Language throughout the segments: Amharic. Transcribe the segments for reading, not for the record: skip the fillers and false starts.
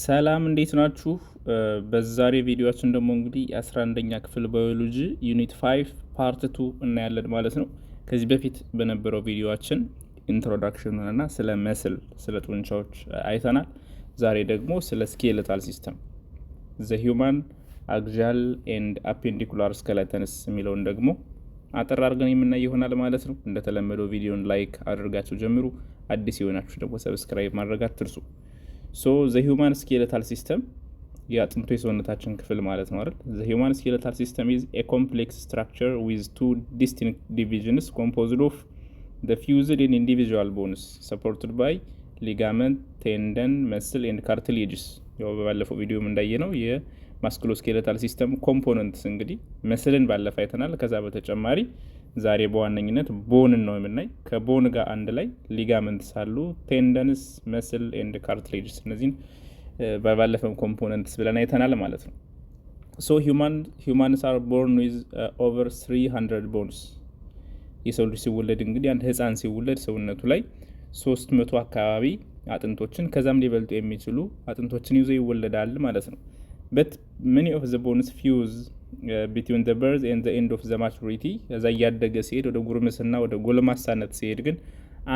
ሰላም እንዴት ናችሁ? በዛሬ ቪዲዮአችን ደግሞ እንግዲህ 11ኛ ክፍል ባዮሎጂ ዩኒት 5 ፓርት 2 እናያለን ማለት ነው። ከዚህ በፊት በነበረው ቪዲዮአችን ኢንትሮዳክሽኑን እና ስለ መስል ስለ ጡንቻዎች አይተናል። ዛሬ ደግሞ ስለ ስኬለታል ሲስተም ዘ ሂውማን አክሲያል ኤንድ አፔንዲኩላር ስኬለተንስ የሚለውን ደግሞ አጠር አድርገን የምናይ ይሆናል ማለት ነው። እንደተለመደው ቪዲዮን ላይክ አድርጋችሁ ጀምሩ። አዲስ የሆናችሁ ደግሞ ሰብስክራይብ ማድረግ አትርሱ። ሶ ዘ ሂውማን ስኬለታል ሲስተም የአጥንቱ የሰውነታችን ክፍል ማለት ነው አይደል? ዘ ሂውማን ስኬለታል ሲስተም ኢዝ ኤ ኮምፕሌክስ ስትራክቸር ዊዝ ቱ ዲስቲንክት ዲቪዥንስ ኮምፖዝድ ኦፍ ዘ ፊውዝድ ኤንድ ኢንዲቪዥዋል ቦንስ ሰፖርትድ ባይ ሊጋመንት ቴንደን መስል ኤንድ ካርትሌጅስ። ያው በባለፈው ቪዲዮም እንዳየ ነው የማስኩሎስኬለታል ሲስተም ኮምፖነንትስ እንግዲህ መስልን ባለፈ አይተናል። ከዛ በተጨማሪ ዛሬ በዋነኝነት ቦንን ነው የምናይ። ከቦን ጋር አንድ ላይ ሊጋመንትስ አሉ፣ ቴንደንስ፣ መስል ኤንድ ካርትሌጅስ። እነዚህን በባለፈው ኮምፖነንትስ ብለን አይተናል ማለት ነው። ሶ ሂውማንስ አር ቦርን ዊዝ ኦቨር 300 ቦንስ። የሰው ልጅ ሲወለድ እንግዲህ አንድ ህፃን ሲወለድ ሰውነቱ ላይ 300 አካባቢ አጥንቶችን ከዛም ሊበልጡ የሚችሉ አጥንቶችን ይዞ ይወለዳል ማለት ነው። በት many of the bones fuse between the birth and the end of the maturity። እዛ እያደገ ሲሄድ ወደ ጉርምስና ወደ ጎልማሳነት ሲሄድ ግን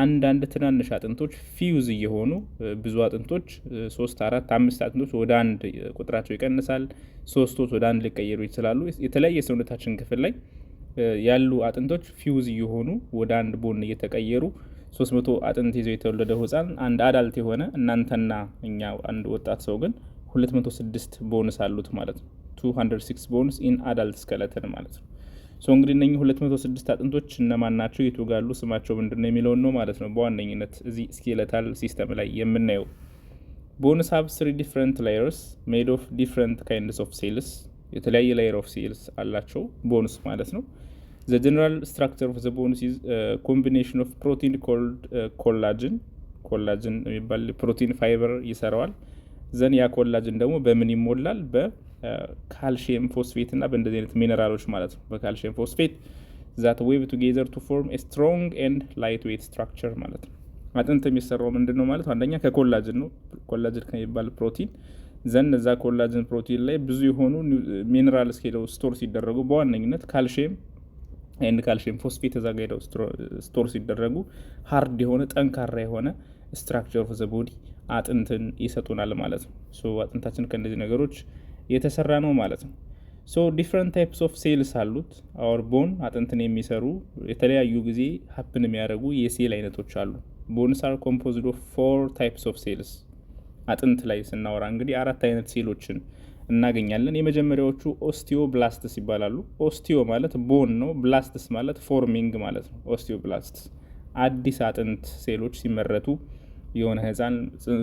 አንዳንድ ትናንሽ አጥንቶች ፊውዝ እየሆኑ ብዙ አጥንቶች 3 4 5 አጥንቶች ወደ አንድ ቁጥራቸው ይቀንሳል። ሶስቶች ወደ አንድ ሊቀየሩ ይችላሉ። የተለያየ ሰውነታችን ክፍል ላይ ያሉ አጥንቶች ፊውዝ እየሆኑ ወደ አንድ ቦን እየተቀየሩ 300 አጥንት ይዞ የተወለደው ህፃን አንድ አዳልት የሆነ እናንተና እኛ አንድ ወጣት ሰው ግን 206 ቦንስ አሉት ማለት ነው። 206 ቦንስ ኢን አዳልት ስኬለተን ማለት ነው። ሶ እንግዲህ እነኚህ 206 አጥንቶች እነማን ናቸው፣ የቱ ጋሉ፣ ስማቸው ምንድነው የሚለውን ነው ማለት ነው በዋነኝነት እዚህ ስኬለታል ሲስተም ላይ የምናየው። ቦንስ ሃቭ 3 ዲፍረንት ላየርስ ሜድ ኦፍ ዲፍረንት ካይንድስ ኦፍ ሴልስ። የተለያየ ላየር ኦፍ ሴልስ አላቸው ቦንስ ማለት ነው። ዘ ጀነራል ስትራክቸር ኦፍ ዘ ቦንስ ኢዝ ኮምቢኔሽን ኦፍ ፕሮቲን ኮልድ ኮላጅን የሚባል ፕሮቲን ፋይበር ይሰራዋል። ዘን ያ ኮላጅን ደግሞ በምን ይሞላል? በካልሽየም ፎስፌት እና በእንደዚህ አይነት ሚነራሎች ማለት ነው። በካልሽየም ፎስፌት ዛት ዌቭ ቱጌዘር ቱ ፎርም ኤ ስትሮንግ ኤንድ ላይት ዌት ስትራክቸር ማለት ነው። አጥንት የሚሰራው ምንድን ነው ማለት? አንደኛ ከኮላጅን ነው። ኮላጅን ከሚባል ፕሮቲን ዘን እዛ ኮላጅን ፕሮቲን ላይ ብዙ የሆኑ ሚነራልስ ሄደው ስቶር ሲደረጉ በዋነኝነት ካልሽየም ኤንድ ካልሽየም ፎስፌት እዛ ጋ ሄደው ስቶር ሲደረጉ ሃርድ የሆነ ጠንካራ የሆነ ስትራክቸር ኦፍ ዘ ቦዲ አጥንትን ይሰጡናል ማለት ነው። ሶ አጥንታችን ከእነዚህ ነገሮች የተሰራ ነው ማለት ነው። ሶ ዲፍረንት ታይፕስ ኦፍ ሴልስ አሉት አወር ቦን። አጥንትን የሚሰሩ የተለያዩ ጊዜ ሀፕን የሚያደርጉ የሴል አይነቶች አሉ። ቦንስ አር ኮምፖዝድ ኦፍ 4 ታይፕስ ኦፍ ሴልስ። አጥንት ላይ ስናወራ እንግዲህ 4 አይነት ሴሎችን እናገኛለን። የመጀመሪያዎቹ ኦስቲዮ ብላስትስ ይባላሉ። ኦስቲዮ ማለት ቦን ነው። ብላስትስ ማለት ፎርሚንግ ማለት ነው። ኦስቲዮ ብላስትስ አዲስ አጥንት ሴሎች ሲመረቱ የሆነ ህፃን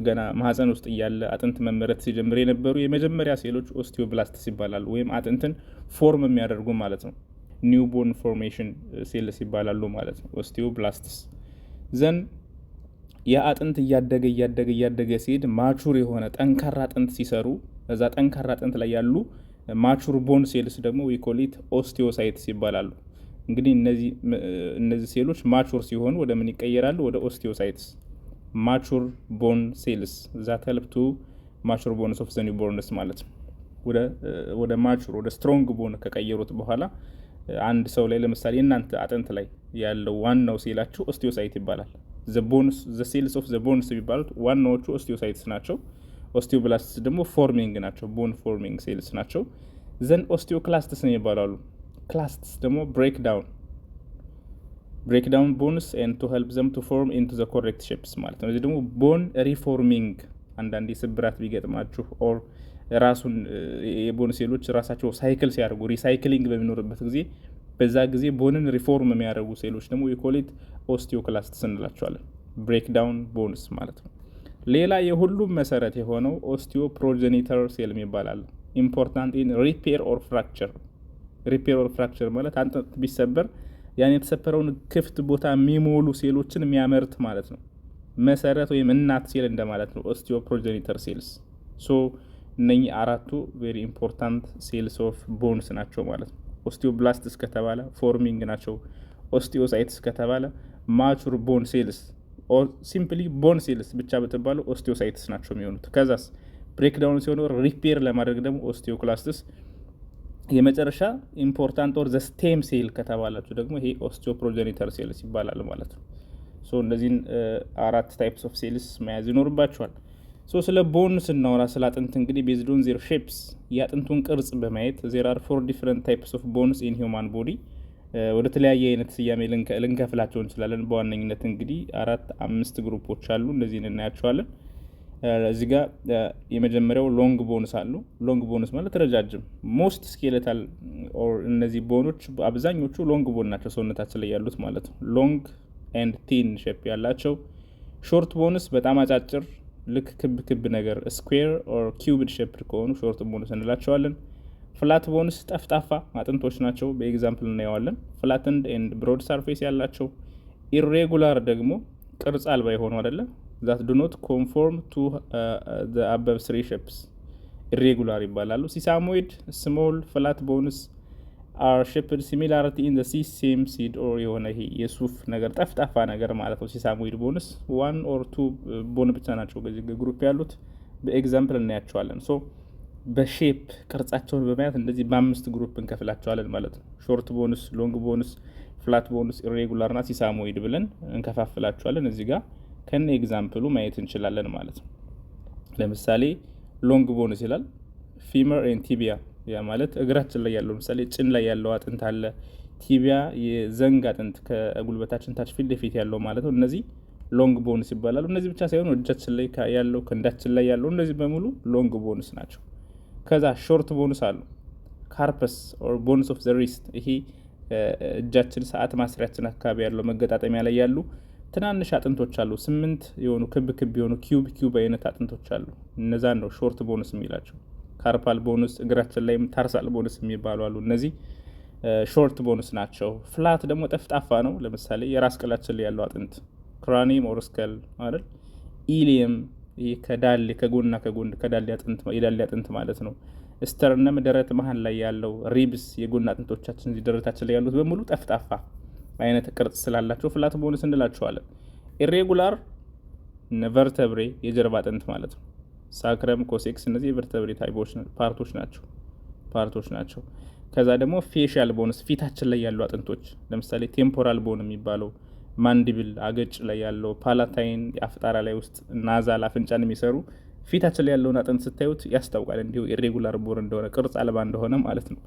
ገና ማህፀን ውስጥ እያለ አጥንት መመረት ሲጀምር የነበሩ የመጀመሪያ ሴሎች ኦስቲዮብላስትስ ይባላሉ። ወይም አጥንትን ፎርም የሚያደርጉ ማለት ነው። ኒውቦርን ፎርሜሽን ሴልስ ይባላሉ ማለት ነው ኦስቲዮብላስትስ። ዘን የአጥንት እያደገ ሲሄድ ማቹር የሆነ ጠንካራ አጥንት ሲሰሩ እዛ ጠንካራ አጥንት ላይ ያሉ ማቹር ቦን ሴልስ ደግሞ ዊኮሊት ኦስቲዮሳይትስ ይባላሉ። እንግዲህ እነዚህ ሴሎች ማቹር ሲሆኑ ወደ ምን ይቀየራሉ? ወደ ኦስቲዮሳይትስ ማቹር ቦን ሴልስ ዛት ሄልፕ ቱ ማቹር ቦንስ ኦፍ ዘ ኒው ቦርንስ ማለት ነው። ወደ ማቹር ወደ ስትሮንግ ቦን ከቀየሩት በኋላ አንድ ሰው ላይ ለምሳሌ እናንተ አጥንት ላይ ያለው ዋናው ሴላችሁ ኦስቲዮሳይት ይባላል። ዘ ሴልስ ኦፍ ዘ ቦንስ የሚባሉት ዋናዎቹ ኦስቲዮሳይትስ ናቸው። ኦስቲዮብላስትስ ደግሞ ፎርሚንግ ናቸው፣ ቦን ፎርሚንግ ሴልስ ናቸው። ዘን ኦስቲዮክላስትስ ነው ይባላሉ። ክላስትስ ደግሞ ብሬክ ዳውን ቦንስ ኤንድ ቱ ሄልፕ ዘም ቱ ፎርም ኢንቱ ዘ ኮሬክት ሼፕስ ማለት ነው። እዚህ ደግሞ ቦን ሪፎርሚንግ፣ አንዳንዴ ስብራት ቢገጥማችሁ ኦር ራሱን የቦን ሴሎች ራሳቸው ሳይክል ሲያደርጉ ሪሳይክሊንግ በሚኖርበት ጊዜ በዛ ጊዜ ቦንን ሪፎርም የሚያደርጉ ሴሎች ደግሞ የኮሊት ኦስቲዮክላስትስ እንላቸዋለን። ብሬክ ዳውን ቦንስ ማለት ነው። ሌላ የሁሉም መሰረት የሆነው ኦስቲዮ ፕሮጀኒተር ሴል ይባላል። ኢምፖርታንት ኢን ሪፔር ኦር ፍራክቸር። ሪፔር ኦር ፍራክቸር ማለት አጥንት ቢሰበር ያን የተሰበረውን ክፍት ቦታ የሚሞሉ ሴሎችን የሚያመርት ማለት ነው። መሰረት ወይም እናት ሴል እንደማለት ነው ኦስቲዮ ፕሮጀኒተር ሴልስ። ሶ እነኚህ 4ቱ ቬሪ ኢምፖርታንት ሴልስ ኦፍ ቦንስ ናቸው ማለት ነው። ኦስቲዮብላስትስ ከተባለ ፎርሚንግ ናቸው። ኦስቲዮሳይትስ ከተባለ ማቹር ቦን ሴልስ ኦር ሲምፕሊ ቦን ሴልስ ብቻ በተባሉ ኦስቲዮሳይትስ ናቸው የሚሆኑት። ከዛስ ብሬክዳውን ሲሆን ሪፔር ለማድረግ ደግሞ ኦስቲዮክላስትስ። የመጨረሻ ኢምፖርታንት ኦር ዘ ስቴም ሴል ከተባላችሁ ደግሞ ይሄ ኦስቲዮፕሮጀኒተር ሴልስ ይባላል ማለት ነው። እነዚህን 4 ታይፕስ ኦፍ ሴልስ መያዝ ይኖርባቸዋል። ስለ ቦን ስናወራ ስለ አጥንት እንግዲህ ቤዝድ ኦን ዜር ሼፕስ የአጥንቱን ቅርጽ በማየት ዜር አር 4 ዲፍረንት ታይፕስ ኦፍ ቦንስ ኢን ሂውማን ቦዲ ወደ ተለያየ አይነት ስያሜ ልንከፍላቸው እንችላለን። በዋነኝነት እንግዲህ 4-5 ግሩፖች አሉ። እነዚህን እናያቸዋለን። እዚህ ጋር የመጀመሪያው ሎንግ ቦንስ አሉ። ሎንግ ቦንስ ማለት ረጃጅም ሞስት ስኬሌታል ኦር እነዚህ ቦኖች አብዛኞቹ ሎንግ ቦን ናቸው ሰውነታችን ላይ ያሉት ማለት ነው። ሎንግ ኤንድ ቲን ሼፕ ያላቸው። ሾርት ቦንስ በጣም አጫጭር ልክ ክብ ነገር ስኩዌር ኦር ኪዩብድ ሼፕ ከሆኑ ሾርት ቦንስ እንላቸዋለን። ፍላት ቦንስ ጠፍጣፋ አጥንቶች ናቸው። በኤግዛምፕል እናየዋለን። ፍላትንድ ኤንድ ብሮድ ሰርፌስ ያላቸው። ኢሬጉላር ደግሞ ቅርጽ አልባ የሆኑ አይደለ ዛት ዱ ኖት ኮንፎርም ቱ ዘ አበብ 3 ሼፕስ ኢሬጉላር ይባላሉ። ሲሳሞይድ ስሞል ፍላት ቦንስ አር ሼፕድ ሲሚላሪቲ ኢን ዘ ሴም ሲድ ኦር የሆነ ይሄ የሱፍ ነገር ጠፍጣፋ ነገር ማለት ነው። ሲሳሞይድ ቦንስ 1 or 2 ቦን ብቻ ናቸው በዚህ ግሩፕ ያሉት። በኤግዛምፕል እናያቸዋለን። በሼፕ ቅርጻቸውን በማየት እንደዚህ በ5 ግሩፕ እንከፍላቸዋለን ማለት ነው። ሾርት ቦንስ፣ ሎንግ ቦንስ፣ ፍላት ቦንስ፣ ኢሬጉላር እና ሲሳሞይድ ብለን እንከፋፍላቸዋለን። እዚህ ጋር ከነ ኤግዛምፕሉ ማየት እንችላለን ማለት ነው። ለምሳሌ ሎንግ ቦንስ ይላል ፊመር ኤንድ ቲቢያ ያ ማለት እግራችን ላይ ያለው ለምሳሌ ጭን ላይ ያለው አጥንት አለ። ቲቢያ የዘንግ አጥንት ከጉልበታችን ታች ፊት ለፊት ያለው ማለት ነው። እነዚህ ሎንግ ቦንስ ይባላሉ። እነዚህ ብቻ ሳይሆን እጃችን ላይ ያለው ክንዳችን ላይ ያለው እነዚህ በሙሉ ሎንግ ቦንስ ናቸው። ከዛ ሾርት ቦንስ አሉ። ካርፐስ ኦር ቦንስ ኦፍ ዘ ሪስት ይሄ እጃችን ሰዓት ማስሪያችን አካባቢ ያለው መገጣጠሚያ ላይ ያሉ ትናንሽ አጥንቶች አሉ። 8 የሆኑ ክብ የሆኑ ኪዩብ አይነት አጥንቶች አሉ። እነዛን ነው ሾርት ቦንስ የሚላቸው። ካርፓል ቦንስ እግራችን ላይም ታርሳል ቦንስ የሚባሉ አሉ። እነዚህ ሾርት ቦንስ ናቸው። ፍላት ደግሞ ጠፍጣፋ ነው። ለምሳሌ የራስ ቅላችን ላይ ያለው አጥንት ክራኒየም ኦር ስከል አይደል። ኢሊየም ይሄ ከዳሌ ከጎንና ከጎን ከዳሌ አጥንት የዳሌ አጥንት ማለት ነው። ስተርነም ደረት መሀል ላይ ያለው ሪብስ የጎን አጥንቶቻችን እዚህ ደረታችን ላይ ያሉት በሙሉ ጠፍጣፋ አይነት ቅርጽ ስላላቸው ፍላት ቦንስ እንላቸዋለን። ኢሬጉላር ቨርተብሬ የጀርባ አጥንት ማለት ነው። ሳክረም፣ ኮሴክስ እነዚህ የቨርተብሬ ታይፖች ፓርቶች ናቸው። ከዛ ደግሞ ፌሻል ቦንስ ፊታችን ላይ ያሉ አጥንቶች ለምሳሌ ቴምፖራል ቦን የሚባለው ማንዲብል አገጭ ላይ ያለው፣ ፓላታይን የአፍጣራ ላይ ውስጥ ናዛል አፍንጫን የሚሰሩ ፊታችን ላይ ያለውን አጥንት ስታዩት ያስታውቃል እንዲሁ ኢሬጉላር ቦን እንደሆነ ቅርጽ አልባ እንደሆነ ማለት ነው።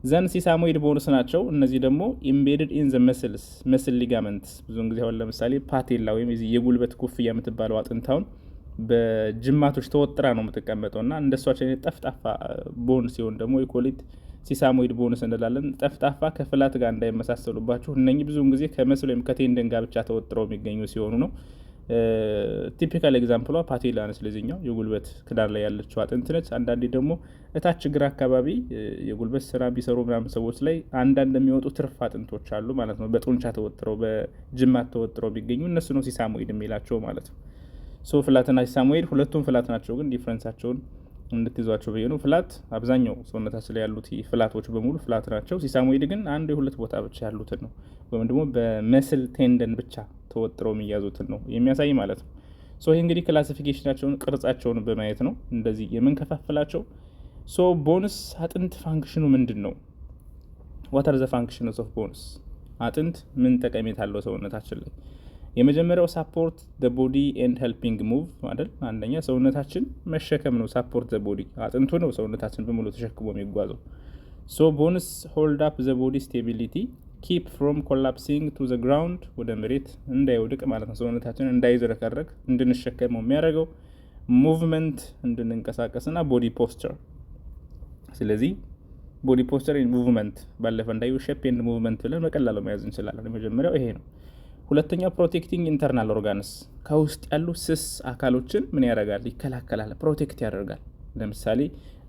ዘን ሲሳሞይድ ቦንስ ናቸው። እነዚህ ደግሞ ኢምቤድድ ኢን ዘ መስል ሊጋመንትስ ብዙውን ጊዜ አሁን ለምሳሌ ፓቴላ ወይም የጉልበት ኩፍያ የምትባለው አጥንታውን በጅማቶች ተወጥራ ነው የምትቀመጠው እና እንደሷቸው አይነት ጠፍጣፋ ቦን ሲሆን ደግሞ የኮሊት ሲሳሞይድ ቦንስ እንላለን። ጠፍጣፋ ከፍላት ጋር እንዳይመሳሰሉባችሁ እነኚህ ብዙውን ጊዜ ከመስል ወይም ከቴንደን ጋር ብቻ ተወጥረው የሚገኙ ሲሆኑ ነው። ቲፒካል ኤግዛምፕሏ ፓቴላ ነች። ለዚህኛው የጉልበት ክዳን ላይ ያለችው አጥንት ነች። አንዳንዴ ደግሞ እታች እግር አካባቢ የጉልበት ስራ ቢሰሩ ምናምን ሰዎች ላይ አንዳንድ የሚወጡ ትርፍ አጥንቶች አሉ ማለት ነው። በጡንቻ ተወጥረው በጅማት ተወጥረው ቢገኙ እነሱ ነው ሲሳሞይድ የሚላቸው ማለት ነው። ፍላትና ሲሳሞይድ ሁለቱም ፍላት ናቸው፣ ግን ዲፍረንሳቸውን እንድትይዟቸው ብዬ ነው። ፍላት አብዛኛው ሰውነታችን ላይ ያሉት ፍላቶች በሙሉ ፍላት ናቸው። ሲሳሞይድ ግን አንድ የሁለት ቦታ ብቻ ያሉትን ነው፣ ወይም ደግሞ በመስል ቴንደን ብቻ ተወጥረው የሚያዙትን ነው የሚያሳይ ማለት ነው። ይህ እንግዲህ ክላሲፊኬሽናቸውን ቅርጻቸውን በማየት ነው እንደዚህ የምንከፋፍላቸው። ቦንስ አጥንት ፋንክሽኑ ምንድን ነው? ዋት አር ዘ ፋንክሽንስ ኦፍ ቦንስ? አጥንት ምን ጠቀሜታ አለው ሰውነታችን ላይ? የመጀመሪያው ሳፖርት ዘ ቦዲ ኤንድ ሄልፒንግ ሙቭ አይደል። አንደኛ ሰውነታችን መሸከም ነው። ሳፖርት ዘ ቦዲ አጥንቱ ነው ሰውነታችን በሙሉ ተሸክሞ የሚጓዘው። ቦንስ ሆልድ አፕ ዘ ቦዲ ስቴቢሊቲ ኪፕ ፍሮም ኮላፕሲንግ ቱ ዘ ግራውንድ ወደ መሬት እንዳይወድቅ ማለት ነው። ሰውነታችን እንዳይዝረከረክ እንድንሸከመው የሚያደርገው ሙቭመንት እንድንንቀሳቀስና ቦዲ ፖስቸር። ስለዚህ ቦዲ ፖስቸር ኤንድ ሙቭመንት ባለፈ እንዳዩ ሼፕ ኤንድ ሙቭመንት ብለን በቀላሉ መያዝ እንችላለን። የመጀመሪያው ይሄ ነው። ሁለተኛው ፕሮቴክቲንግ ኢንተርናል ኦርጋንስ ከውስጥ ያሉ ስስ አካሎችን ምን ያደርጋል? ይከላከላል፣ ፕሮቴክት ያደርጋል። ለምሳሌ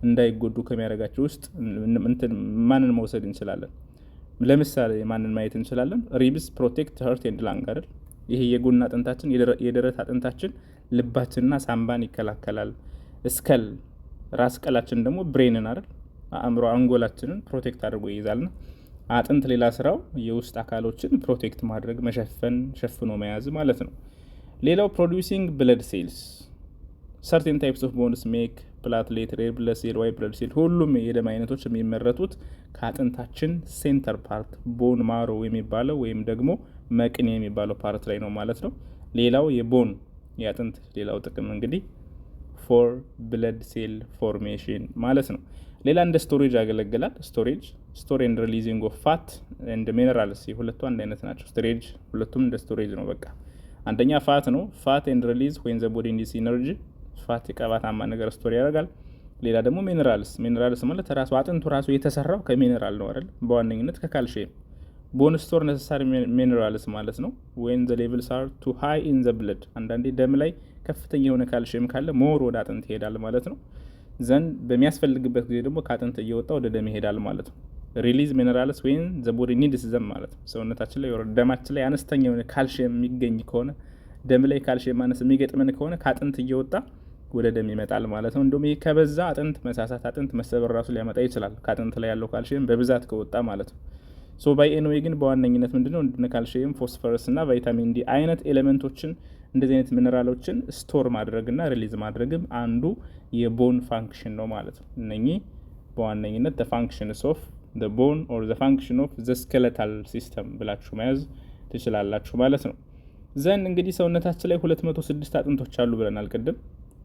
እንዳይጎዱ ከሚያደርጋቸው ውስጥ ማንን መውሰድ እንችላለን? ለምሳሌ ማንን ማየት እንችላለን? ሪብስ ፕሮቴክት ሀርት ኤንድ ላንግ አይደል። ይሄ የጎን አጥንታችን የደረት አጥንታችን ልባችንና ሳምባን ይከላከላል። ስከል ራስ ቀላችን ደግሞ ብሬንን አይደል አእምሮ አንጎላችንን ፕሮቴክት አድርጎ ይይዛልና አጥንት ሌላ ስራው የውስጥ አካሎችን ፕሮቴክት ማድረግ፣ መሸፈን፣ ሸፍኖ መያዝ ማለት ነው። ሌላው ፕሮዲዩሲንግ ብለድ ሴልስ ሰርቴን ታይፕስ ኦፍ ቦንስ ሜክ ፕላትሌት፣ ሬድ ብለድ ሴል፣ ዋይት ብለድ ሴል ሁሉም የደም አይነቶች የሚመረቱት ከአጥንታችን ሴንተር ፓርት ቦን ማሮ የሚባለው ወይም ደግሞ መቅኔ የሚባለው ፓርት ላይ ነው ማለት ነው። ሌላው የቦን የአጥንት ሌላው ጥቅም እንግዲህ ፎር ብለድ ሴል ፎርሜሽን ማለት ነው። ሌላ እንደ ስቶሬጅ ያገለግላል። ስቶር ኤንድ ሪሊዚንግ ኦፍ ፋት ኤንድ ሚነራልስ ሁለቱ አንድ አይነት ናቸው። ስቶሬጅ ሁለቱም እንደ ስቶሬጅ ነው። በቃ አንደኛ ፋት ነው። ፋት ኤንድ ሪሊዝ ዌን ዘ ቦዲ ኒድስ ኢነርጂ። ፋት የቅባታማ ነገር ስቶር ያደርጋል። ሌላ ደግሞ ሚነራልስ ማለት ራሱ አጥንቱ ራሱ የተሰራው ከሚነራል ነው አይደል? በዋነኝነት ከካልሽየም። ቦን ስቶር ነሰሳሪ ሚነራልስ ማለት ነው። ዌን ዘ ሌቭልስ አር ቱ ሃይ ኢን ዘ ብለድ። አንዳንዴ ደም ላይ ከፍተኛ የሆነ ካልሽየም ካለ ሞር ወደ አጥንት ይሄዳል ማለት ነው። ዘንድ በሚያስፈልግበት ጊዜ ደግሞ ከአጥንት እየወጣ ወደ ደም ይሄዳል ማለት ነው። ሪሊዝ ሚነራልስ ወይም ዘ ቦዲ ኒድስ ዘም ማለት ነው። ሰውነታችን ላይ ደማችን ላይ አነስተኛ የሆነ ካልሽየም የሚገኝ ከሆነ ደም ላይ ካልሽየም ማነስ የሚገጥመን ከሆነ ከአጥንት እየወጣ ወደ ደም ይመጣል ማለት ነው። እንደውም ይህ ከበዛ አጥንት መሳሳት፣ አጥንት መሰበር ራሱ ሊያመጣ ይችላል ከአጥንት ላይ ያለው ካልሽየም በብዛት ከወጣ ማለት ነው። ሶ ባይ ኤንዌይ ግን በዋነኝነት ምንድነው እንደነ ካልሽየም፣ ፎስፈረስ እና ቫይታሚን ዲ አይነት ኤሌመንቶችን እንደዚህ አይነት ሚነራሎችን ስቶር ማድረግና ሪሊዝ ማድረግም አንዱ የቦን ፋንክሽን ነው ማለት ነው። እነኚህ በዋነኝነት the functions of the bone or the function of the skeletal system ብላችሁ መያዝ ትችላላችሁ ማለት ነው። ዘንድ እንግዲህ ሰውነታችን ላይ 206 አጥንቶች አሉ ብለናል ቅድም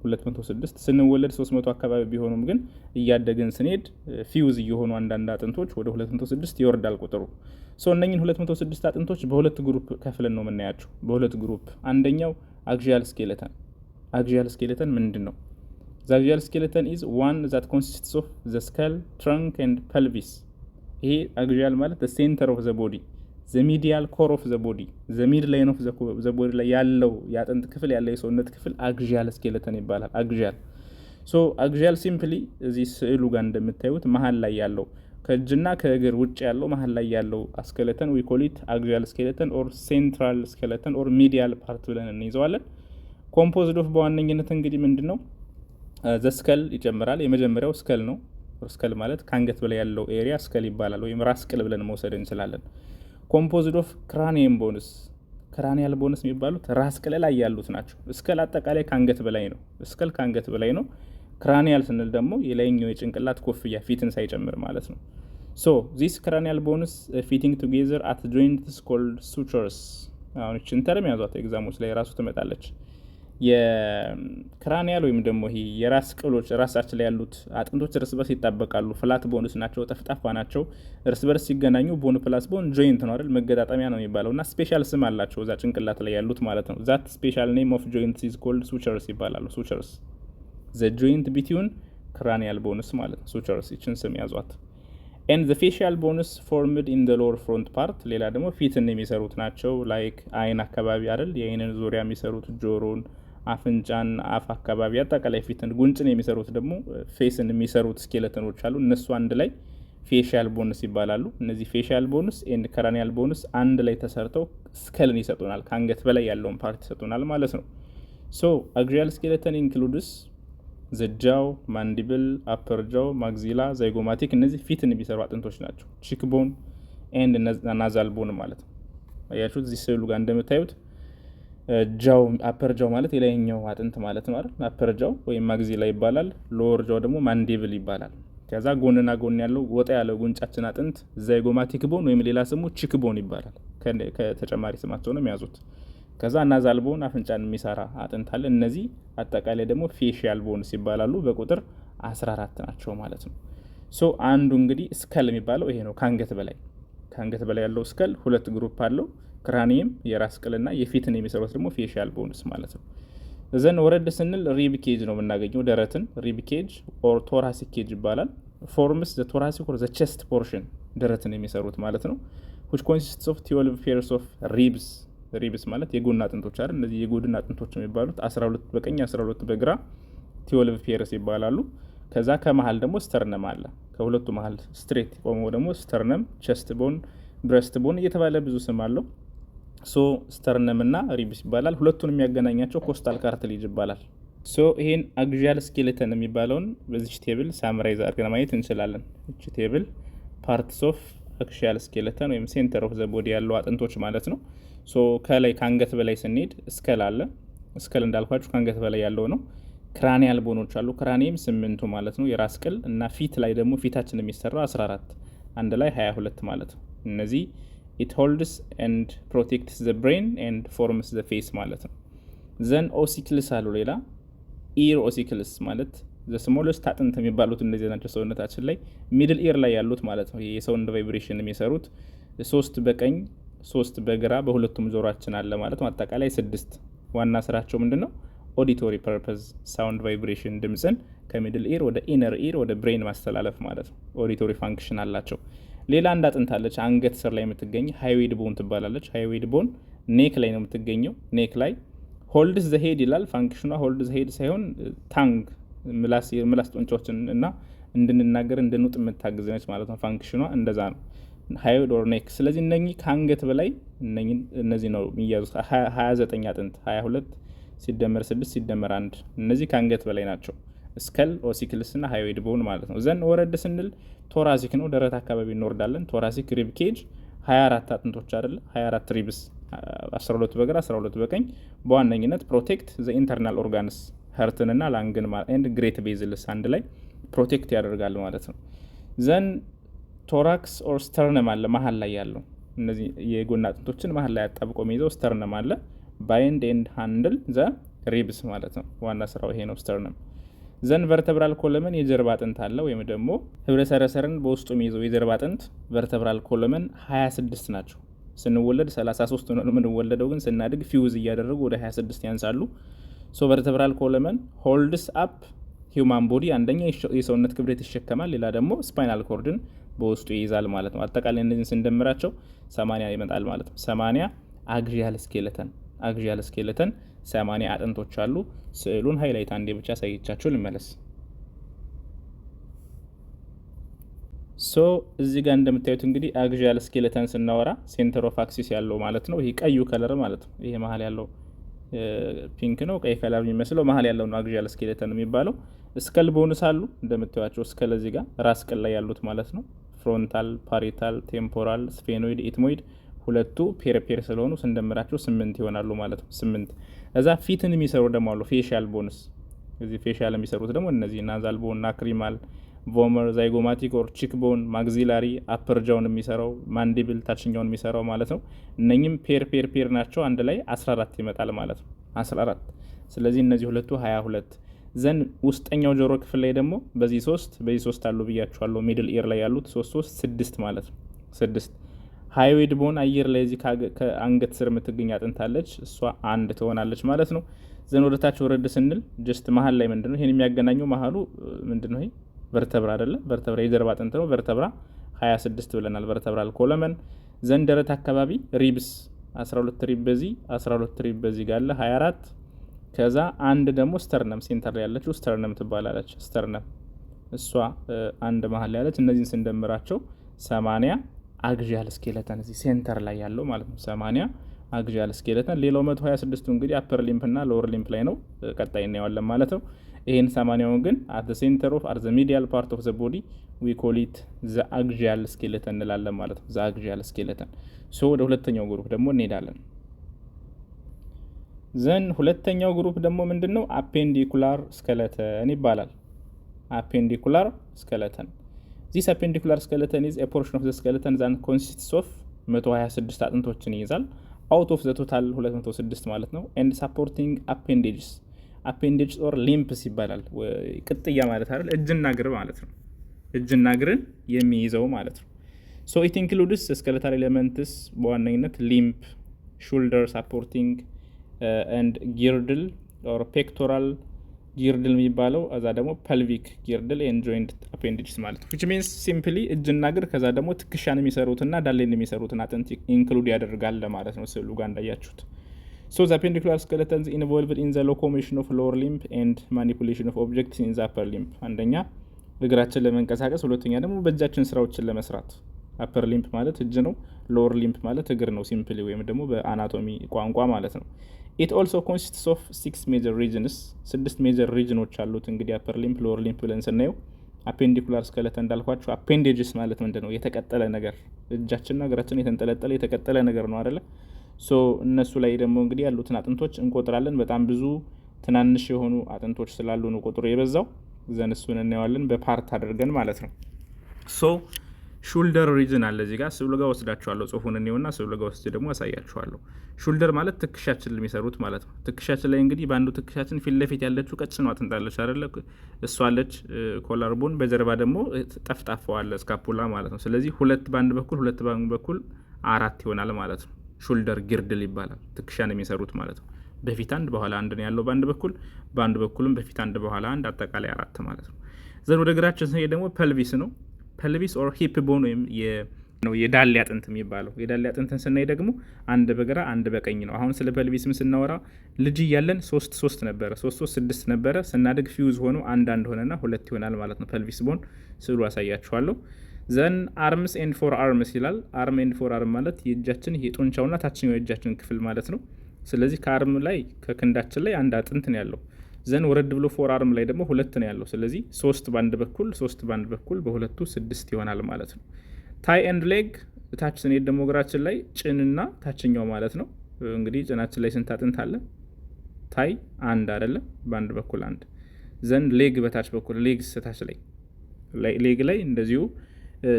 206። ስንወለድ 300 አካባቢ ቢሆኑም ግን እያደግን ስንሄድ ፊውዝ እየሆኑ አንዳንድ አጥንቶች ወደ 206 ይወርዳል ቁጥሩ። እነኝን 206 አጥንቶች በሁለት ግሩፕ ከፍለን ነው የምናያቸው። በሁለት ግሩፕ አንደኛው አክሲያል ስኬለተን። አክሲያል ስኬለተን ምንድን ነው? The axial skeleton is one that consists of the skull, trunk and pelvis. ይሄ አክሲያል ማለት the center of the body, the medial core of the body, the midline of the body ላይ ያለው የአጥንት ክፍል ያለው የሰውነት ክፍል አክሲያል ስኬለተን ይባላል። አክሲያል አክሲያል ሲምፕሊ እዚህ ስዕሉ ጋር እንደምታዩት መሀል ላይ ያለው ከእጅና ከእግር ውጭ ያለው መሀል ላይ ያለው ስኬለተን we call it axial skeleton or central skeleton or medial part ብለን እንይዘዋለን። ኮምፖዝድ ኦፍ በዋነኝነት እንግዲህ ምንድነው ዘስከል ይጨምራል። የመጀመሪያው ስከል ነው። ስከል ማለት ከአንገት በላይ ያለው ኤሪያ ስከል ይባላል፣ ወይም ራስ ቅል ብለን መውሰድ እንችላለን። ኮምፖዝድ ኦፍ ክራኒየም ቦንስ። ክራኒያል ቦንስ የሚባሉት ራስ ቅል ላይ ያሉት ናቸው። ስከል አጠቃላይ ከአንገት በላይ ነው። ስከል ከአንገት በላይ ነው። ክራኒያል ስንል ደግሞ የላይኛው የጭንቅላት ኮፍያ ፊትን ሳይጨምር ማለት ነው። ዚስ ክራኒያል ቦንስ ፊቲንግ ቱጌዘር አት ጆይንትስ ኮልድ ሱቸርስ። አሁን እችን ተርም ያዟት ኤግዛሞች ላይ ራሱ ትመጣለች። የክራኒያል ወይም ደግሞ ይሄ የራስ ቅሎች ራሳችን ላይ ያሉት አጥንቶች እርስ በርስ ይጣበቃሉ። ፍላት ቦንስ ናቸው፣ ጠፍጣፋ ናቸው። እርስ በርስ ሲገናኙ ቦን ፕላስ ቦን ጆይንት ነው አይደል? መገጣጠሚያ ነው የሚባለው እና ስፔሻል ስም አላቸው እዛ ጭንቅላት ላይ ያሉት ማለት ነው። ዛት ስፔሻል ኔም ኦፍ ጆይንት ኢዝ ኮልድ ሱቸርስ ይባላሉ። ሱቸርስ ዘ ጆይንት ቢትዊን ክራኒያል ቦንስ ማለት ነው። ሱቸርስ ይችን ስም ያዟት። ኤንድ ዘ ፌሻል ቦንስ ፎርምድ ኢን ዘ ሎወር ፍሮንት ፓርት። ሌላ ደግሞ ፊትን የሚሰሩት ናቸው። ላይክ አይን አካባቢ አይደል? የአይንን ዙሪያ የሚሰሩት ጆሮን፣ አፍንጫን፣ አፍ አካባቢ አጠቃላይ ፊትን፣ ጉንጭን የሚሰሩት ደግሞ ፌስን የሚሰሩት ስኬለተኖች አሉ። እነሱ አንድ ላይ ፌሻል ቦንስ ይባላሉ። እነዚህ ፌሻል ቦንስ ኤንድ ክራኒያል ቦንስ አንድ ላይ ተሰርተው ስከልን ይሰጡናል። ከአንገት በላይ ያለውን ፓርት ይሰጡናል ማለት ነው። አክሲያል ስኬለተን ኢንክሉድስ ዘጃው፣ ማንዲብል፣ አፐር ጃው፣ ማግዚላ፣ ዛይጎማቲክ። እነዚህ ፊትን የሚሰሩ አጥንቶች ናቸው። ቺክ ቦን ኤንድ ናዛል ቦን ማለት ነው። አያችሁት እዚህ ስዕሉ ጋር እንደምታዩት ጃው፣ አፐር ጃው ማለት የላይኛው አጥንት ማለት ነው አይደል? አፐር ጃው ወይም ማግዚላ ይባላል። ሎወር ጃው ደግሞ ማንዲብል ይባላል። ከዛ ጎንና ጎን ያለው ወጣ ያለው ጉንጫችን አጥንት ዛይጎማቲክ ቦን ወይም ሌላ ስሙ ቺክ ቦን ይባላል። ከተጨማሪ ስማቸው ነው የሚያዙት። ከዛ ናዛል ቦን አፍንጫን የሚሰራ አጥንት አለ። እነዚህ አጠቃላይ ደግሞ ፌሻል ቦንስ ይባላሉ። በቁጥር 14 ናቸው ማለት ነው። አንዱ እንግዲህ ስከል የሚባለው ይሄ ነው። ከአንገት በላይ ያለው ስከል ሁለት ግሩፕ አለው። ክራኒየም የራስ ቅልና የፊትን የሚሰሩት ደግሞ ፌሻል ቦንስ ማለት ነው። ዘን ወረድ ስንል ሪብ ኬጅ ነው የምናገኘው። ደረትን ሪብ ኬጅ ኦር ቶራሲክ ኬጅ ይባላል። ፎርምስ ዘ ቶራሲክ ኦር ዘ ቼስት ፖርሽን፣ ደረትን የሚሰሩት ማለት ነው። which consists of 12 pairs of ribs ማለት የጎን አጥንቶች አይደል? እነዚህ የጎድን አጥንቶች የሚባሉት 12 በቀኝ 12 በግራ 12 ፔርስ ይባላሉ። ከዛ ከመሃል ደግሞ ስተርነም አለ። ከሁለቱ መሃል ስትሬት ቆመው ደግሞ ስተርነም፣ ቸስት ቦን፣ ብረስት ቦን እየተባለ ብዙ ስም አለው። ስተርነም እና ሪብስ ይባላል። ሁለቱን የሚያገናኛቸው ኮስታል ካርትሌጅ ይባላል። ይሄን አክሲያል ስኬሌተን የሚባለውን በዚህ ቴብል ሳምራይዝ አድርገን ማየት እንችላለን። እቺ ቴብል ፓርትስ ኦፍ አክሲያል ስኬሌተን ወይም ሴንተር ኦፍ ዘ ቦዲ ያለው አጥንቶች ማለት ነው። ከላይ ከአንገት በላይ ስንሄድ እስከል አለ። እስከል እንዳልኳችሁ ከአንገት በላይ ያለው ነው። ክራኒያል ቦኖች አሉ። ክራኒየም 8ቱ ማለት ነው የራስ ቅል እና ፊት ላይ ደግሞ ፊታችን የሚሰራው 14 አንድ ላይ 22 ማለት ነው። እነዚህ it holds and protects the brain and forms the face ማለት ነው። ዘን ኦሲክልስ አሉ ሌላ ኢር ኦሲክልስ ማለት the smallest አጥንት የሚባሉት እነዚህ ናቸው ሰውነታችን ላይ ሚድል ኢር ላይ ያሉት ማለት ነው። የሳውንድ ቫይብሬሽን የሚሰሩት 3 በቀኝ 3 በግራ በሁለቱም ጆሮአችን አለ ማለት ነው። አጠቃላይ 6 ዋና ስራቸው ምንድነው? ኦዲቶሪ ፐርፐዝ ሳውንድ ቫይብሬሽን ድምፅን ከሚድል ኢር ወደ ኢነር ኢር ወደ ብሬን ማስተላለፍ ማለት ነው። ኦዲቶሪ ፋንክሽን አላቸው። ሌላ አንድ አጥንት አለች አንገት ስር ላይ የምትገኝ ሃይዌድ ቦን ትባላለች። ሃይዌድ ቦን ኔክ ላይ ነው የምትገኘው። ኔክ ላይ ሆልድስ ዘ ሄድ ይላል። ፋንክሽኗ ሆልድስ ዘ ሄድ ሳይሆን ታንግ ምላስ ጡንቻዎችን እና እንድንናገር እንድንውጥ የምታግዝ ነች ማለት ነው። ፋንክሽኗ እንደዛ ነው ሃይዌድ ኦር ኔክ። ስለዚህ እነኚህ ከአንገት በላይ እነዚህ ነው የሚያዙት 29 አጥንት 22 ሲደመር 6 ሲደመር 1 እነዚህ ከአንገት በላይ ናቸው። ስከል ኦሲክልስ እና ሃይዌድ ቦን ማለት ነው። ዘን ወረድ ስንል ቶራሲክ ነው ደረት አካባቢ እንወርዳለን። ቶራሲክ ሪብ ኬጅ 24 አጥንቶች አይደለ 24 ሪብስ 12 በግራ 12 በቀኝ በዋነኝነት ፕሮቴክት ዘ ኢንተርናል ኦርጋንስ ሀርትን እና ላንግን ኤንድ ግሬት ቤዝልስ አንድ ላይ ፕሮቴክት ያደርጋል ማለት ነው። ዘን ቶራክስ ኦር ስተርነም አለ መሀል ላይ ያለው እነዚህ የጎን አጥንቶችን መሀል ላይ አጣብቆ የሚይዘው ስተርነም አለ። ባይንድ ኤንድ ሃንድል ዘ ሪብስ ማለት ነው። ዋና ስራው ይሄ ነው ስተርነም። ዘን ቨርተብራል ኮለመን የጀርባ አጥንት አለ ወይም ደግሞ ህብረሰረሰርን በውስጡ የሚይዘው የጀርባ አጥንት ቨርተብራል ኮለመን 26 ናቸው። ስንወለድ 33 ነው የምንወለደው፣ ግን ስናድግ ፊውዝ እያደረጉ ወደ 26 ያንሳሉ። ሶ ቨርተብራል ኮለመን ሆልድስ አፕ ሂውማን ቦዲ አንደኛ የሰውነት ክብደት ይሸከማል፣ ሌላ ደግሞ ስፓይናል ኮርድን በውስጡ ይይዛል ማለት ነው። አጠቃላይ እነዚህን ስንደምራቸው 80 ይመጣል ማለት ነው። 80 አግዢያል ስኬለተን 80 አጥንቶች አሉ። ስዕሉን ሃይላይት አንዴ ብቻ ሳይቻችሁ ልመለስ። ሶ እዚህ ጋር እንደምታዩት እንግዲህ አግዢያል ስኬለተን ስናወራ ሴንተር ኦፍ አክሲስ ያለው ማለት ነው። ይሄ ቀዩ ከለር ማለት ነው። ይሄ መሀል ያለው ፒንክ ነው፣ ቀይ ከለር የሚመስለው መሀል ያለው ነው አግዢያል ስኬለተን የሚባለው። ስከል ቦንስ አሉ እንደምታዩቸው ስከል እዚህ ጋር ራስ ቅል ላይ ያሉት ማለት ነው። ፍሮንታል፣ ፓሪታል፣ ቴምፖራል፣ ስፌኖይድ፣ ኢትሞይድ ሁለቱ ፔር ስለሆኑ ስንደምራቸው 8 ይሆናሉ ማለት ነው። 8 እዛ ፊትን የሚሰሩ ደግሞ አሉ ፌሻል ቦንስ። እዚህ ፌሻል የሚሰሩት ደግሞ እነዚህ ናዛል ቦን፣ ናክሪማል፣ ቮመር፣ ዛይጎማቲክ ኦር ቺክ ቦን፣ ማግዚላሪ፣ አፐር ጃውን የሚሰራው ማንዲብል ታችኛውን የሚሰራው ማለት ነው። እነኚህም ፔር ናቸው። አንድ ላይ 14 ይመጣል ማለት ነው 14። ስለዚህ እነዚህ ሁለቱ 22። ዘን ውስጠኛው ጆሮ ክፍል ላይ ደግሞ በዚህ 3 አሉ ብያችኋለሁ። ሚድል ኢር ላይ ያሉት 6 ማለት ነው 6። ሃይዌድ ቦን አየር ላይ እዚህ ከአንገት ስር የምትገኝ አጥንታለች፣ እሷ 1 ትሆናለች ማለት ነው። ዘን ወደታች ወረድ ስንል ጀስት መሀል ላይ ምንድነው ይሄን የሚያገናኘው መሀሉ ምንድነው? ይሄ ቨርተብራ አይደለ? ቨርተብራ የጀርባ አጥንት ነው። ቨርተብራ 26 ብለናል። ቨርተብራል ኮለመን። ዘን ደረት አካባቢ ሪብስ 12 ሪብ በዚህ 12 ሪብ በዚህ ጋር አለ 24። ከዛ አንድ ደግሞ ስተርነም ሴንተር ላይ ያለችው ስተርነም ትባላለች። ስተርነም እሷ አንድ መሀል ላይ ያለች። እነዚህን ስንደምራቸው 80 አግዢያል ስኬለተን እዚህ ሴንተር ላይ ያለው ማለት ነው። 80 አግዢያል ስኬለተን። ሌላው 126ቱ እንግዲህ አፐር ሊምፕ እና ሎወር ሊምፕ ላይ ነው። ቀጣይ እናየዋለን ማለት ነው። ይሄን 80ውን ግን አት ዘ ሴንተር ኦፍ አት ዘ ሚዲያል ፓርት ኦፍ ዘ ቦዲ ዊ ኮል ኢት ዘ አግዢያል ስኬለተን እንላለን ማለት ነው። ዘ አግዢያል ስኬለተን። ሶ ወደ ሁለተኛው ግሩፕ ደግሞ እንሄዳለን። ዘን ሁለተኛው ግሩፕ ደግሞ ምንድነው? አፔንዲኩላር ስኬለተን ይባላል። አፔንዲኩላር ስኬለተን ዚስ አፔንዲኩላር ስኬለተን ኢዝ ኤ ፖርሽን ኦፍ ዘ ስኬለተን ዛን ኮንሲስትስ ኦፍ 126 አጥንቶችን ይይዛል። አውት ኦፍ ዘ ቶታል 206 ማለት ነው። ኤንድ ሳፖርቲንግ አፔንዴጅስ አፔንዴጅ ኦር ሊምፕስ ይባላል። ቅጥያ ማለት አይደል? እጅና እግር ማለት ነው። እጅና እግርን የሚይዘው ማለት ነው። ሶ ኢት ኢንክሉድስ ስኬለታል ኤሌመንትስ በዋነኝነት ሊምፕ፣ ሹልደር ሳፖርቲንግ ኤንድ ጊርድል ኦር ፔክቶራል ጊርድል የሚባለው እዛ ደግሞ ፐልቪክ ጊርድል ኤንድ ጆይንት አፔንዴጅስ ማለት ነው። which means simply እጅና እግር ከዛ ደግሞ ትከሻን የሚሰሩትና ዳሌን የሚሰሩትን አጥንት ኢንክሉድ ያደርጋል ማለት ነው። ስዕሉ ጋር እንዳያችሁት So the appendicular skeleton is involved in the locomotion of lower limb and manipulation of objects in the upper limb. አንደኛ እግራችን ለመንቀሳቀስ፣ ሁለተኛ ደግሞ በእጃችን ስራዎችን ለመስራት። አፐር ሊምፕ ማለት እጅ ነው። ሎወር ሊምፕ ማለት እግር ነው ሲምፕሊ ወይም ደግሞ በአናቶሚ ቋንቋ ማለት ነው። It also consists of 6 major regions 6 ሜጀር ሪጅኖች አሉት። እንግዲህ አፐር ሊምፕ ሎወር ሊምፕ ብለን ስናየው አፔንዲኩላር ስኬለተን እንዳልኳችሁ አፔንዴጅስ ማለት ምንድነው? የተቀጠለ ነገር እጃችንና እግራችን የተንጠለጠለ የተቀጠለ ነገር ነው አይደለ? ሶ እነሱ ላይ ደግሞ እንግዲህ ያሉትን አጥንቶች እንቆጥራለን። በጣም ብዙ ትናንሽ የሆኑ አጥንቶች ስላሉ ነው ቁጥሩ የበዛው። ዘን እሱን እናየዋለን በፓርት አድርገን ማለት ነው። ሶ ሹልደር ሪጅን አለ እዚህ ጋር ስዕሉ ጋር ወስዳችኋለሁ። ጽሁፉን እኔውና ስዕሉ ጋር ወስጄ ደግሞ ያሳያችኋለሁ። ሹልደር ማለት ትከሻችን የሚሰሩት ማለት ነው። ትከሻችን ላይ እንግዲህ በአንዱ ትከሻችን ፊት ለፊት ያለችው ቀጭኗ አጥንት አለች አይደለ? እሷ አለች ኮላር ቦን፣ በጀርባ ደግሞ ጠፍጣፋው አለ ስካፑላ ማለት ነው። ስለዚህ ሁለት በአንድ በኩል ሁለት በአንድ በኩል አራት ይሆናል ማለት ነው። ሹልደር ጊርድል ይባላል። ትከሻን የሚሰሩት ማለት ነው። በፊት አንድ በኋላ አንድ ነው ያለው በአንድ በኩልም በፊት አንድ በኋላ አንድ፣ አጠቃላይ አራት ማለት ነው። ዘን ወደ እግራችን ስንሄድ ደግሞ ፐልቪስ ነው። ፐልቪስ ኦር ሂፕ ቦን ወይም የዳሌ አጥንት የሚባለው። የዳሌ አጥንትን ስናይ ደግሞ አንድ በግራ አንድ በቀኝ ነው። አሁን ስለ ፐልቪስም ስናወራ ልጅ እያለን ሶስት ነበረ፣ 6 ነበረ። ስናድግ ፊውዝ ሆኖ አንድ ሆነና 2 ይሆናል ማለት ነው። ፐልቪስ ቦን ስዕሉ አሳያችኋለሁ። ዘን አርምስ ኤንድ ፎር አርምስ ይላል። አርም ኤንድ ፎር አርም ማለት የእጃችን የጡንቻውና ታችኛው የእጃችን ክፍል ማለት ነው። ስለዚህ ከአርም ላይ ከክንዳችን ላይ አንድ አጥንት ነው ያለው። ዘን ወረድ ብሎ ፎር አርም ላይ ደግሞ 2 ነው ያለው። ስለዚህ 3 በአንድ በኩል በሁለቱ 6 ይሆናል ማለት ነው። ታይ ኤንድ ሌግ ታች ስንሄድ ደግሞ እግራችን ላይ ጭንና ታችኛው ማለት ነው። እንግዲህ ጭናችን ላይ ስንት አጥንት አለ? ታይ አንድ አይደለ? በአንድ በኩል አንድ። ዘን ሌግ በታች በኩል ሌግስ ታች ላይ ሌግ ላይ እንደዚሁ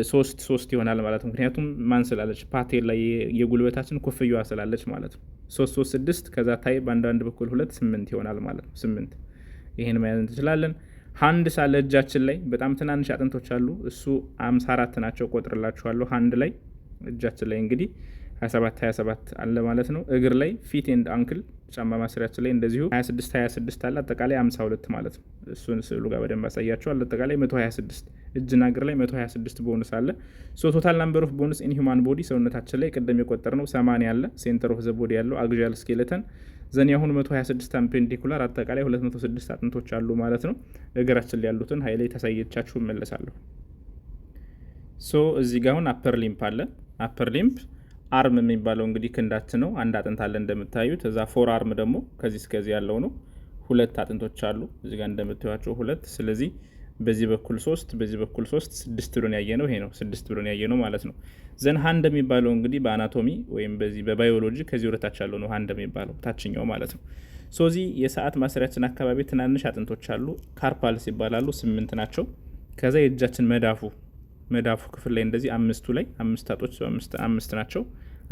3 ይሆናል ማለት ነው። ምክንያቱም ማን ስላለች ፓቴል ላይ የጉልበታችን ኮፍያዋ ስላለች ማለት ነው። 3 6 ከዛ ታይ በአንድ በኩል 2 8 ይሆናል ማለት ነው። 8 ይሄን መያዝ እንችላለን። ሃንድ ሳለ እጃችን ላይ በጣም ትናንሽ አጥንቶች አሉ። እሱ 54 ናቸው ቆጥርላችኋለሁ። ሃንድ ላይ እጃችን ላይ እንግዲህ 27 አለ ማለት ነው። እግር ላይ ፊት ኤንድ አንክል ጫማ ማሰሪያችን ላይ እንደዚሁ 26 አለ። አጠቃላይ 52 ማለት ነው። እሱን ስዕሉ ጋር በደንብ አሳያችኋል። አጠቃላይ 126 እጅና እግር ላይ 126 ቦንስ አለ። ሶ ቶታል ናምበር ኦፍ ቦንስ ኢን ሂውማን ቦዲ ሰውነታችን ላይ ቅድም የቆጠርነው 80 አለ። ሴንተር ኦፍ ዘ ቦዲ ያለው አግዚያል ስኬለተን ዘን ያሁን 126 አምፔንዲኩላር አጠቃላይ 206 አጥንቶች አሉ ማለት ነው። እግራችን ላይ ያሉትን ሀይሌ ታሳየቻችሁ እመለሳለሁ። ሶ እዚህ ጋር አሁን አፐር ሊምፕ አለ። አፐር ሊምፕ አርም የሚባለው እንግዲህ ክንዳችን ነው። አንድ አጥንት አለ እንደምታዩት። እዛ ፎር አርም ደግሞ ከዚህ እስከዚህ ያለው ነው። 2 አጥንቶች አሉ እዚህ ጋር እንደምታዩቸው 2። ስለዚህ በዚህ በኩል 3 በዚህ በኩል 3 6 ብሎን ያየ ነው። ይሄ ነው 6 ብሎን ያየ ነው ማለት ነው። ዘን ሃንድ የሚባለው እንግዲህ በአናቶሚ ወይም በዚህ በባዮሎጂ ከዚህ ወደታች ያለው ነው ሃንድ የሚባለው ታችኛው ማለት ነው። ሶ እዚህ የሰዓት ማሰሪያችን አካባቢ ትናንሽ አጥንቶች አሉ። ካርፓልስ ይባላሉ። 8 ናቸው። ከዛ የእጃችን መዳፉ ክፍል ላይ እንደዚህ አምስቱ ላይ 5 ጣቶች 5 ናቸው።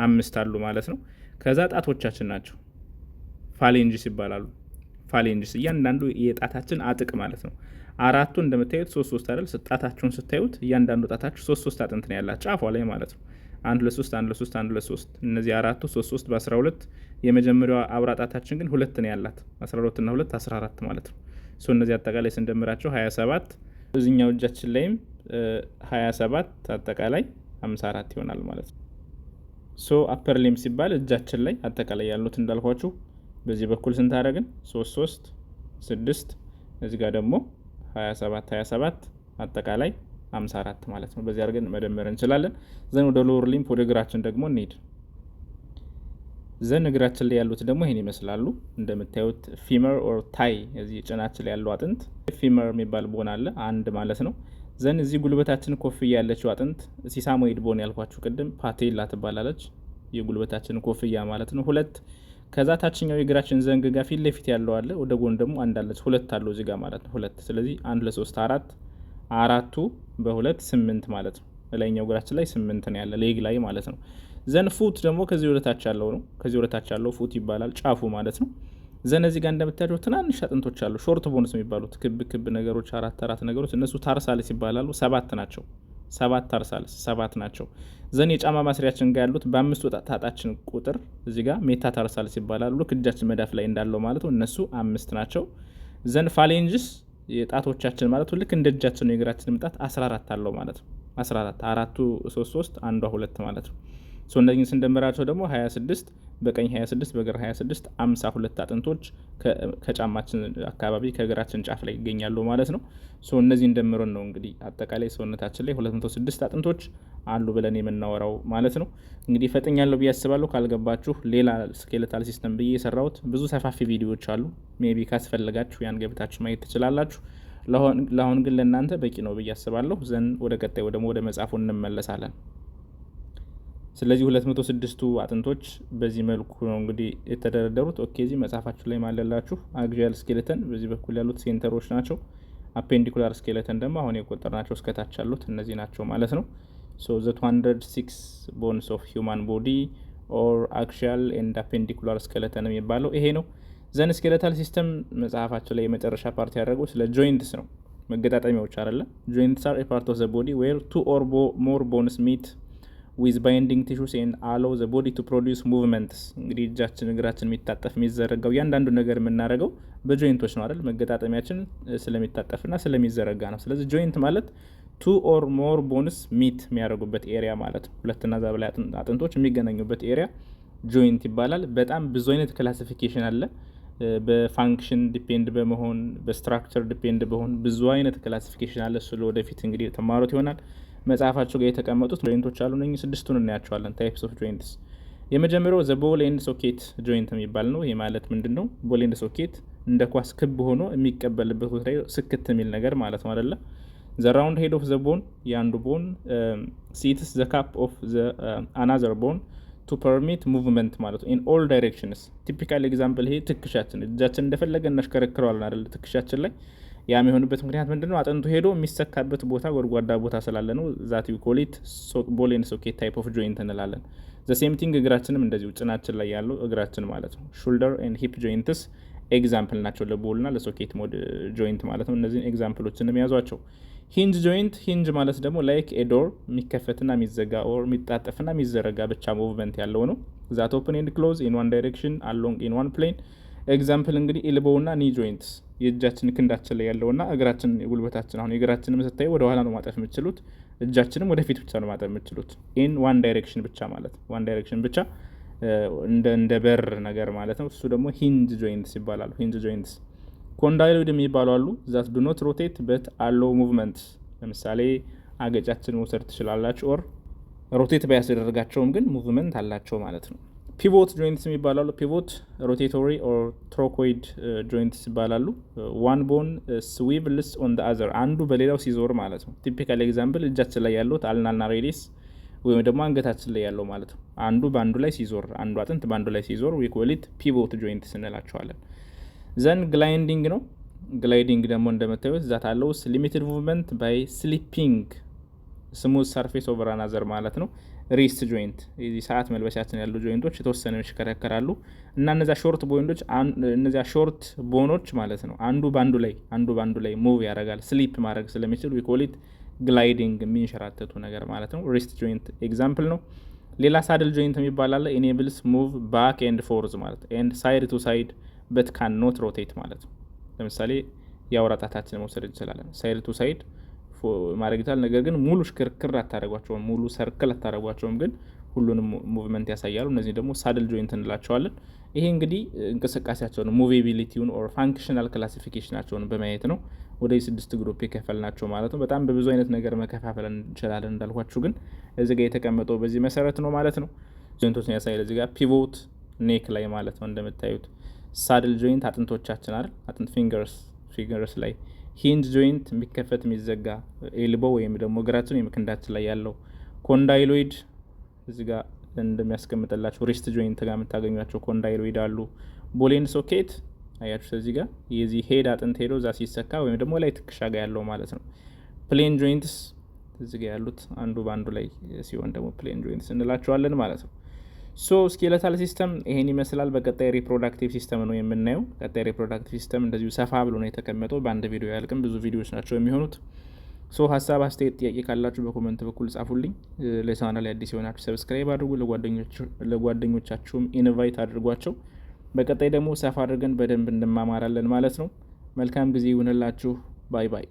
5 አሉ ማለት ነው። ከዛ ጣቶቻችን ናቸው ፋሌንጅስ ይባላሉ። ፋሌንጅስ እያንዳንዱ የጣታችን አጥቅ ማለት ነው። 4ቱ እንደምታዩት 3 አይደል? ጣታችሁን ስታዩት እያንዳንዱ ጣታችሁ 3 አጥንት ነው ያላት ጫፏ ላይ ማለት ነው። 1 2 1 2 1 2 3 እነዚህ 4ቱ 3 በ12 የመጀመሪያዋ አብራ ጣታችን ግን 2 ነው ያላት 12 እና 2 14 ማለት ነው። ሶ እነዚህ አጠቃላይ ስንደምራቸው 27 እዚህኛው እጃችን ላይም 27 አጠቃላይ 54 ይሆናል ማለት ነው። ሶ አፐር ሊምፕ ሲባል እጃችን ላይ አጠቃላይ ያሉት እንዳልኳችሁ በዚህ በኩል ስንት አደረግን? 3 6 እዚህ ጋር ደግሞ 27 አጠቃላይ 54 ማለት ነው። በዚህ አድርገን መደመር እንችላለን። ዘን ወደ ሎወር ሊምፕ ወደ እግራችን ደግሞ እንሂድ። ዘን እግራችን ላይ ያሉት ደግሞ ይሄን ይመስላሉ። እንደምታዩት ፊመር ኦር ታይ እዚህ ጭናችን ላይ ያለው አጥንት ፊመር የሚባል ቦን አለ አንድ ማለት ነው። ዘን እዚህ ጉልበታችን ኮፍያ ያለችው አጥንት ሲሳሞይድ ቦን ያልኳችሁ ቅድም ፓቴላ ትባላለች። የጉልበታችን ኮፍያ ማለት ነው 2። ከዛ ታችኛው የእግራችን ዘንግ ጋር ፊት ለፊት ያለው አለ። ወደ ጎን ደግሞ አንድ አለች 2 አለው እዚህ ጋር ማለት ነው 2። ስለዚህ 1 2 3 4 4ቱ በ2 8 ማለት ነው። ላይኛው እግራችን ላይ 8 ነው ያለ ሌግ ላይ ማለት ነው። ዘን ፉት ደግሞ ከዚህ ወደታች ያለው ነው። ከዚህ ወደታች ያለው ፉት ይባላል ጫፉ ማለት ነው። ዘን እዚህ ጋር እንደምታዩት ትናንሽ አጥንቶች አሉ ሾርት ቦንስ የሚባሉት ክብ ነገሮች 4 ነገሮች እነሱ ታርሳልስ ይባላሉ። 7 ናቸው። 7 ታርሳልስ 7 ናቸው። ዘን የጫማ ማስሪያችን ጋር ያሉት በ5 ጣታችን ቁጥር እዚህ ጋር ሜታ ታርሳልስ ይባላሉ። ልክ እጃችን መዳፍ ላይ እንዳለው ማለት ነው። እነሱ 5 ናቸው። ዘን ፋሌንጅስ የጣቶቻችን ማለት ልክ እንደ እጃችን ነው የእግራችን ጣት 14 አለው ማለት ነው። 14 4ቱ 3 አንዷ 2 ማለት ነው። ሶ እንደዚህ ስንደምራቸው ደግሞ 26 በቀኝ 26 በግራ 26 52 አጥንቶች ከጫማችን አካባቢ ከእግራችን ጫፍ ላይ ይገኛሉ ማለት ነው። ሶ እነዚህ እንደምረን ነው እንግዲህ አጠቃላይ ሰውነታችን ላይ 206 አጥንቶች አሉ ብለን የምናወራው ማለት ነው። እንግዲህ ፈጥኛለሁ ብዬ አስባለሁ። ካልገባችሁ ሌላ ስኬለታል ሲስተም ብዬ የሰራሁት ብዙ ሰፋፊ ቪዲዮዎች አሉ። ሜቢ ካስፈልጋችሁ ያን ገብታችሁ ማየት ትችላላችሁ። ለአሁን ግን ለእናንተ በቂ ነው ብዬ አስባለሁ። ዘን ወደ ቀጣይ ደግሞ ወደ መጽሐፉ እንመለሳለን። ስለዚህ 206ቱ አጥንቶች በዚህ መልኩ ነው እንግዲህ የተደረደሩት። ኦኬ እዚህ መጽሐፋችሁ ላይ ማለላችሁ አክሲያል ስኬሌተን በዚህ በኩል ያሉት ሴንተሮች ናቸው። አፔንዲኩላር ስኬሌተን ደግሞ አሁን የቆጠርናቸው እስከታች ያሉት እነዚህ ናቸው ማለት ነው። ሶ ዘ 206 ቦንስ ኦፍ ሂውማን ቦዲ ኦር አክሲያል ኤንድ አፔንዲኩላር ስኬሌተን የሚባለው ይሄ ነው። ዘን ስኬሌታል ሲስተም መጽሐፋቸው ላይ የመጨረሻ ፓርቲ ያደረገው ስለ ጆይንትስ ነው። መገጣጠሚያዎች አይደለ። ጆይንትስ አር ፓርት ኦፍ ዘ ቦዲ ዌር 2 or more bones meet with binding tissues and allow the body to produce movements። እንግዲህ እጃችን እግራችን የሚታጠፍ የሚዘረጋው እያንዳንዱ ነገር የምናደርገው በጆይንቶች ነው አይደል። መገጣጠሚያችን ስለሚታጠፍና ስለሚዘረጋ ነው። ስለዚህ ጆይንት ማለት 2 or more bones meet የሚያደርጉበት ኤሪያ ማለት ነው። ሁለትና እዛ በላይ አጥንቶች የሚገናኙበት ኤሪያ ጆይንት ይባላል። በጣም ብዙ አይነት ክላሲፊኬሽን አለ። በፋንክሽን ዲፔንድ በመሆን በስትራክቸር ዲፔንድ በሆን ብዙ አይነት ክላሲፊኬሽን አለ። እሱ ለወደፊት እንግዲህ ተማሩት ይሆናል። መጽሐፋቸው ጋር የተቀመጡት ጆይንቶች አሉ። እነኚህ 6ቱን እናያቸዋለን። ታይፕስ ኦፍ ጆይንትስ። የመጀመሪያው ዘ ቦል ኤንድ ሶኬት ጆይንት የሚባል ነው። ይሄ ማለት ምንድን ነው? ቦል ኤንድ ሶኬት እንደ ኳስ ክብ ሆኖ የሚቀበልበት ቦታ ላይ ስክት የሚል ነገር ማለት ነው አይደለ? ዘ ራውንድ ሄድ ኦፍ ዘ ቦን የአንዱ ቦን ሲትስ ዘ ካፕ ኦፍ ዘ አናዘር ቦን ቱ ፐርሚት ሙቭመንት ማለት ነው። ኢን ኦል ዳይሬክሽንስ። ቲፒካል ኤግዛምፕል ይሄ ትከሻችን፣ እጃችን እንደፈለገ እናሽከረክረዋለን አይደለ? ትከሻችን ላይ ያ የሚሆንበት ምክንያት ምንድነው? አጥንቱ ሄዶ የሚሰካበት ቦታ ጎድጓዳ ቦታ ስላለ ነው። ዛት ዊ ኮል ኢት ቦል ኤንድ ሶኬት ታይፕ ኦፍ ጆይንት እንላለን። ዘ ሴም ቲንግ እግራችንም እንደዚሁ ጭናችን ላይ ያለው እግራችን ማለት ነው። ሾልደር ኤንድ ሂፕ ጆይንትስ ኤግዛምፕል ናቸው ለቦል እና ለሶኬት ሞድ ጆይንት ማለት ነው። እነዚህን ኤግዛምፕሎችን የሚያዟቸው። ሂንጅ ጆይንት፣ ሂንጅ ማለት ደግሞ ላይክ ኤዶር የሚከፈትና የሚዘጋ ኦር የሚጣጠፍና የሚዘረጋ ብቻ ሙቭመንት ያለው ነው። ዛት ኦፕን ኤንድ ክሎዝ ኢን ዋን ዳይሬክሽን አሎንግ ኢን ዋን ፕሌን። ኤግዛምፕል እንግዲህ ኤልቦ እና ኒ ጆይንትስ የእጃችን ክንዳችን ላይ ያለውና እግራችን ጉልበታችን። አሁን የእግራችንም ስታዩ ወደ ኋላ ነው ማጠፍ የምችሉት፣ እጃችንም ወደፊት ብቻ ነው ማጠፍ የምችሉት። ኢን ዋን ዳይሬክሽን ብቻ ማለት ዋን ዳይሬክሽን ብቻ እንደ በር ነገር ማለት ነው። እሱ ደግሞ ሂንጅ ጆይንትስ ይባላሉ። ሂንጅ ጆይንትስ። ኮንዳይሎይድ የሚባሉ አሉ። ዛት ዱ ኖት ሮቴት በት አለው ሙቭመንት። ለምሳሌ አገጫችን መውሰድ ትችላላችሁ። ኦር ሮቴት ባያስደረጋቸውም ግን ሙቭመንት አላቸው ማለት ነው። ፒቮት ጆይንትስ የሚባላሉ። ፒቮት ሮቴቶሪ ኦር ትሮኮይድ ጆይንትስ ይባላሉ። ዋን ቦን ስዊቭልስ ኦን አዘር፣ አንዱ በሌላው ሲዞር ማለት ነው። ቲፒካል ኤግዛምፕል እጃችን ላይ ያለው አልናና ሬዲስ ወይም ደግሞ አንገታችን ላይ ያለው ማለት ነው። አንዱ በአንዱ ላይ ሲዞር፣ አንዱ አጥንት በአንዱ ላይ ሲዞር ዊ ኮል ኢት ፒቮት ጆይንትስ እንላቸዋለን። ዘን ግላይዲንግ ነው። ግላይዲንግ ደግሞ እንደምታዩት ዛት አለውስ ሊሚትድ ሙቭመንት ባይ ስሊፒንግ ስሙዝ ሰርፌስ ኦቨር አናዘር ማለት ነው። ሪስት ጆይንት እዚህ ሰዓት መልበሻችን ያሉ ጆይንቶች የተወሰነ ይሽከረከራሉ እና እነዚያ ሾርት ቦንዶች እነዚያ ሾርት ቦኖች ማለት ነው አንዱ ባንዱ ላይ ሙቭ ያደርጋል። ስሊፕ ማድረግ ስለሚችል ዊ ኮል ኢት ግላይዲንግ፣ የሚንሸራተቱ ነገር ማለት ነው። ሪስት ጆይንት ኤግዛምፕል ነው። ሌላ ሳድል ጆይንት የሚባል አለ። ኢኔብልስ ሙቭ ባክ ኤንድ ፎርዝ ማለት ኤንድ ሳይድ ቱ ሳይድ በት ካን ኖት ሮቴት ማለት ነው። ለምሳሌ የአውራ ጣታችን መውሰድ እንችላለን። ሳይድ ቱ ሳይድ ማድረግ ይችላል። ነገር ግን ሙሉ ሽክርክር አታደርጓቸውም፣ ሙሉ ሰርክል አታደርጓቸውም፣ ግን ሁሉንም ሙቭመንት ያሳያሉ። እነዚህ ደግሞ ሳድል ጆይንት እንላቸዋለን። ይሄ እንግዲህ እንቅስቃሴያቸውን ሙቪቢሊቲውን ኦር ፋንክሽናል ክላሲፊኬሽናቸውን በማየት ነው ወደ 6 ግሩፕ የከፈልናቸው ማለት ነው። በጣም በብዙ አይነት ነገር መከፋፈል እንችላለን እንዳልኳችሁ፣ ግን እዚህ ጋር የተቀመጠው በዚህ መሰረት ነው ማለት ነው። ጆይንቶችን ያሳያል እዚህ ጋር። ፒቮት ኔክ ላይ ማለት ነው እንደምታዩት። ሳድል ጆይንት አጥንቶቻችን አይደል፣ አጥንት ፊንገርስ ላይ። ሂንጅ ጆይንት የሚከፈት የሚዘጋ ኤልቦ ወይም ደግሞ እግራችን ወይም ክንዳችን ላይ ያለው። ኮንዳይሎይድ እዚህ ጋር እንደሚያስቀምጥላቸው ሪስት ጆይንት ጋር የምታገኟቸው ኮንዳይሎይድ አሉ። ቦል ኤንድ ሶኬት አያችሁ እዚህ ጋር የዚህ ሄድ አጥንት ሄዶ እዛ ሲሰካ ወይም ደግሞ ላይ ትከሻ ጋር ያለው ማለት ነው። ፕሌን ጆይንትስ እዚህ ጋር ያሉት አንዱ በአንዱ ላይ ሲሆን ደግሞ ፕሌን ጆይንትስ እንላቸዋለን ማለት ነው። ሶ ስኬለታል ሲስተም ይሄን ይመስላል። በቀጣይ ሪፕሮዳክቲቭ ሲስተም ነው የምናየው። ቀጣይ ሪፕሮዳክቲቭ ሲስተም እንደዚሁ ሰፋ ብሎ ነው የተቀመጠው። በአንድ ቪዲዮ ያልቅም፣ ብዙ ቪዲዮዎች ናቸው የሚሆኑት። ሶ ሀሳብ አስተያየት፣ ጥያቄ ካላችሁ በኮመንት በኩል ጻፉልኝ። ለቻናሌ አዲስ የሆናችሁ ሰብስክራይብ አድርጉ፣ ለጓደኞቻችሁም ኢንቫይት አድርጓቸው። በቀጣይ ደግሞ ሰፋ አድርገን በደንብ እንማማራለን ማለት ነው። መልካም ጊዜ ይሁንላችሁ። ባይ ባይ።